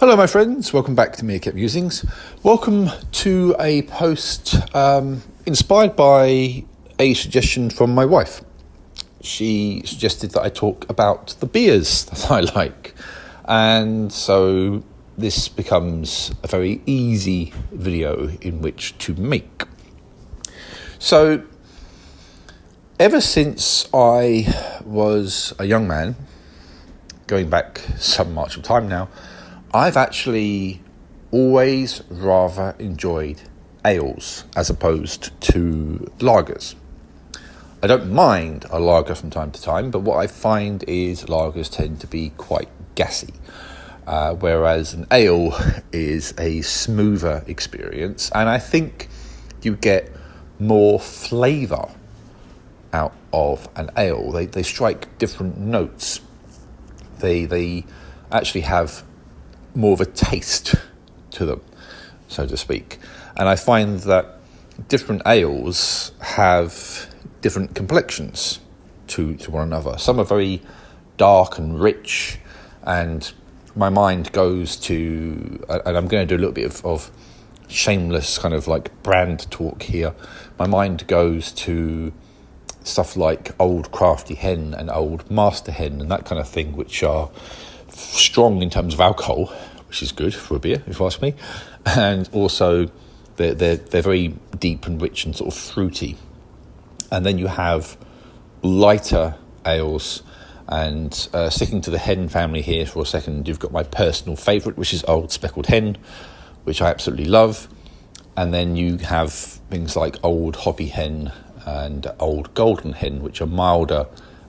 Hello my friends, welcome back to Meerkat Musings. Welcome to a post inspired by a suggestion from my wife. She suggested that I talk about the beers that I like, and so this becomes a very easy video in which to make. So ever since I was a young man, going back some march of time now, I've actually always rather enjoyed ales as opposed to lagers. I don't mind a lager from time to time, but what I find is lagers tend to be quite gassy, whereas an ale is a smoother experience, and I think you get more flavour out of an ale. They strike different notes. They actually have more of a taste to them, so to speak. And I find that different ales have different complexions to one another. Some are very dark and rich, and my mind goes to, and I'm going to do a little bit of shameless kind of like brand talk here. My mind goes to stuff like Old Crafty Hen and Old Master Hen and that kind of thing, which are strong in terms of alcohol, which is good for a beer, if you ask me, and also they're very deep and rich and sort of fruity. And then you have lighter ales, and sticking to the hen family here for a second, you've got my personal favourite, which is Old Speckled Hen, which I absolutely love. And then you have things like Old Hoppy Hen and Old Golden Hen, which are milder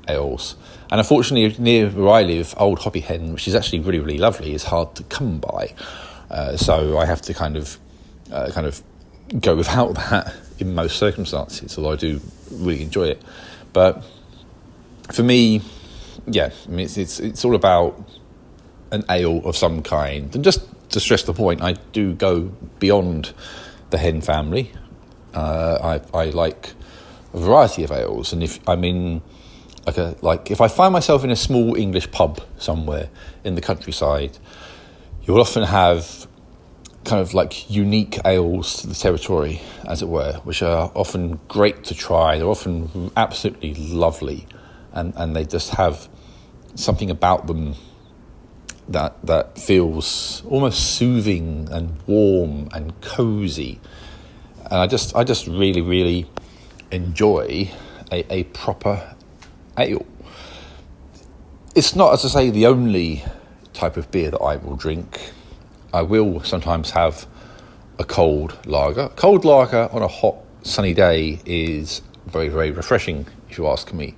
ales. And unfortunately, near where I live, Old Hoppy Hen, which is actually really, really lovely, is hard to come by. So I have to kind of go without that in most circumstances, although I do really enjoy it. But for me, yeah, I mean, it's all about an ale of some kind. And just to stress the point, I do go beyond the hen family. I like a variety of ales, and if I'm in if I find myself in a small English pub somewhere in the countryside, you'll often have kind of like unique ales to the territory, as it were, which are often great to try. They're often absolutely lovely, and they just have something about them that feels almost soothing and warm and cozy. And I just really, really enjoy a proper ale. It's not, as I say, the only type of beer that I will drink. I will sometimes have a cold lager. Cold lager on a hot, sunny day is very, very refreshing, if you ask me.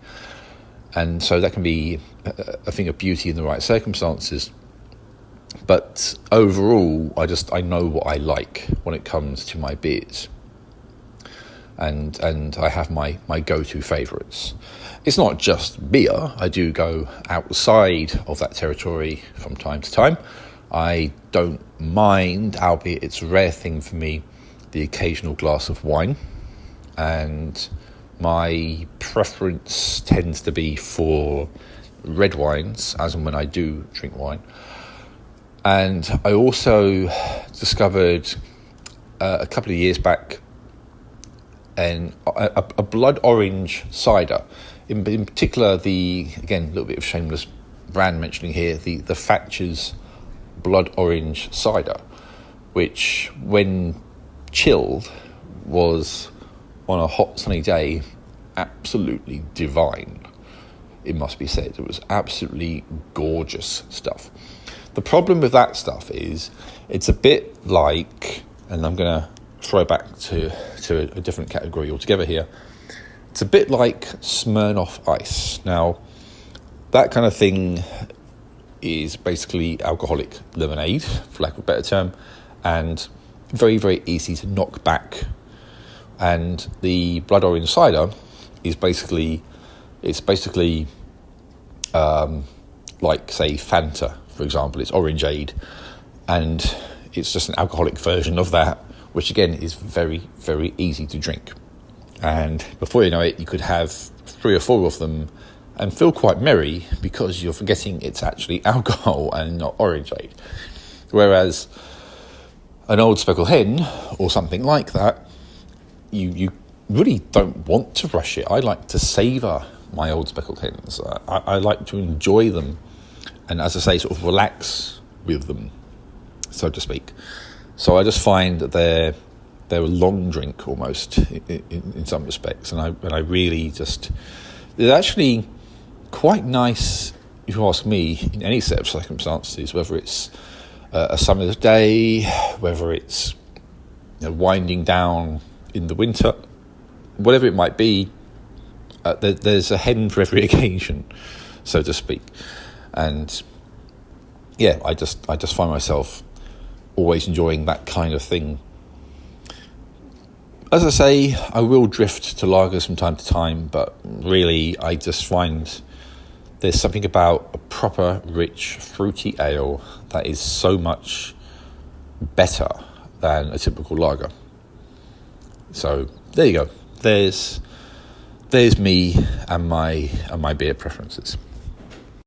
And so that can be a thing of beauty in the right circumstances. But overall, I know what I like when it comes to my beers. And I have my go-to favourites. It's not just beer. I do go outside of that territory from time to time. I don't mind, albeit it's a rare thing for me, the occasional glass of wine. And my preference tends to be for red wines, as and when I do drink wine. And I also discovered a couple of years back a blood orange cider. In particular, again, a little bit of shameless brand mentioning here, the Thatcher's blood orange cider, which when chilled was, on a hot sunny day, absolutely divine, it must be said. It was absolutely gorgeous stuff. The problem with that stuff is it's a bit like, and I'm going to throw back to a different category altogether here, it's a bit like Smirnoff Ice. Now, that kind of thing is basically alcoholic lemonade, for lack of a better term, and very, very easy to knock back. And the blood orange cider is basically like, say, Fanta, for example. It's orangeade, and it's just an alcoholic version of that, which again is very, very easy to drink. And before you know it, you could have 3 or 4 of them and feel quite merry because you're forgetting it's actually alcohol and not orangeade. Whereas an old speckled hen or something like that, you really don't want to rush it. I like to savour my old speckled hens. I like to enjoy them and, as I say, sort of relax with them, so to speak. So I just find that they're a long drink almost in some respects, and I really just, they're actually quite nice, if you ask me, in any set of circumstances, whether it's a summer's day, whether it's winding down in the winter, whatever it might be. There's a hen for every occasion, so to speak. And yeah, I just find myself always enjoying that kind of thing. As I say, I will drift to lagers from time to time, but really I just find there's something about a proper, rich, fruity ale that is so much better than a typical lager. So there you go. There's me and my beer preferences.